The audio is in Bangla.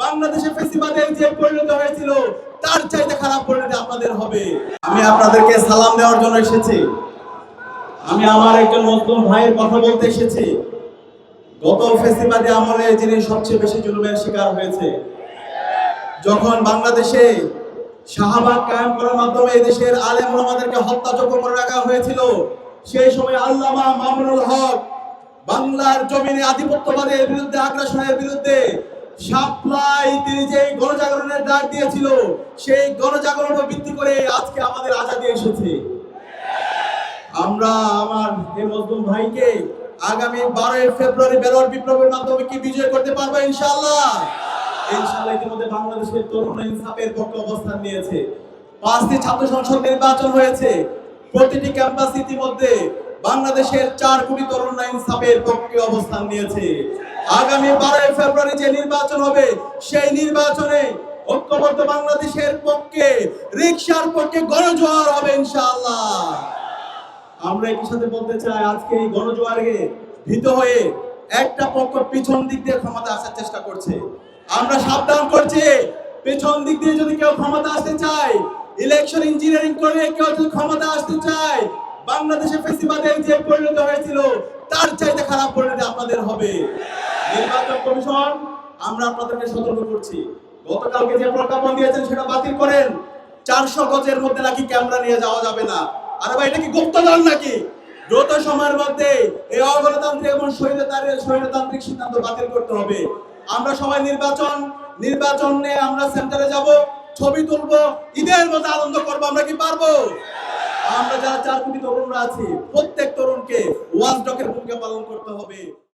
বাংলাদেশে ফেসিবাদের যে পরিণতি হয়েছিল তার চাইতে খারাপ পরিণতি আপনাদের হবে। আমি আপনাদেরকে সালাম দেওয়ার জন্য এসেছি। আমি আমার একজন মুসলিম ভাইয়ের কথা বলতে এসেছি। গত ফেসিবাদী আমলে যিনি সবচেয়ে বেশি জুলুমের শিকার হয়েছে, যখন বাংলাদেশে শাহবাগ কায়েম করার মাধ্যমে এই দেশের আলেম ওলামাদেরকে হত্যাযোগ্য করে রাখা হয়েছিল, সেই সময় আল্লামা মামুনুল হক বাংলার জমিনে আধিপত্যবাদের বিরুদ্ধে, আগ্রাসনের বিরুদ্ধে সাপ্লাই তিনি যে গণজাগরণের ডাক দিয়েছিল, সেই গণজাগরণের ভিত্তি করে আজকে আমাদের আজাদী এসেছে। আমরা আমার এই মজলুম ভাইকে আগামী 12 ফেব্রুয়ারি বেলর বিপ্লবের মাধ্যমে কি বিজয় করতে পারবো ইনশাআল্লাহ। ইনশাআল্লাহ ইতিমধ্যে বাংলাদেশের তরুণ ইনসাফের পক্ষে অবস্থান নিয়েছে। 5টি ছাত্র সংসদ নির্বাচন হয়েছে। প্রতিটি ক্যাম্পাস ইতিমধ্যে বাংলাদেশের 4 কোটি তরুণ ইনসাফের পক্ষে অবস্থান নিয়েছে। আগামী 12 ফেব্রুয়ারি যে নির্বাচন হবে, সেই নির্বাচনে ঐক্যবদ্ধ বাংলাদেশের পক্ষে, রিকশার পক্ষে গণজোয়ার হবে ইনশাআল্লাহ। আমরা একই সাথে বলতে চাই, আজকে এই গণজোয়ারে ভীত হয়ে একটা পক্ষ পিছন দিক দিয়ে ক্ষমতা আসার চেষ্টা করছে। আমরা সাবধান করছি, পেছন দিক দিয়ে যদি কেউ ক্ষমতা আসতে চায়, ইলেকশন ইঞ্জিনিয়ারিং করে কেউ যদি ক্ষমতা আসতে চায়, বাংলাদেশে ফেসিবাদের যে পরিণতি হয়েছিল তার চাইতে খারাপ পরিণতি আপনাদের হবে। নির্বাচন কমিশন, আমরা আপনাদেরকে সতর্ক করছি, গতকালকে যে প্রজ্ঞাপন দিয়েছেন সেটা বাতিল করেন। 400 গজের মধ্যে নাকি ক্যামেরা নিয়ে যাওয়া যাবে না। আরে ভাই, এটা কি গুপ্তধন নাকি? দ্রুত সময়ের মধ্যে এই অগণতান্ত্রিক এবং স্বৈরতান্ত্রিক সিদ্ধান্ত বাতিল করতে হবে। আমরা সবাই নির্বাচনে আমরা সেন্টারে যাব, ছবি তুলবো, ঈদের মতো আনন্দ করবো। আমরা কি পারবো? আমরা যারা 4 কোটি তরুণরা আছি, প্রত্যেক তরুণকে ওয়াচডগের ভূমিকা পালন করতে হবে।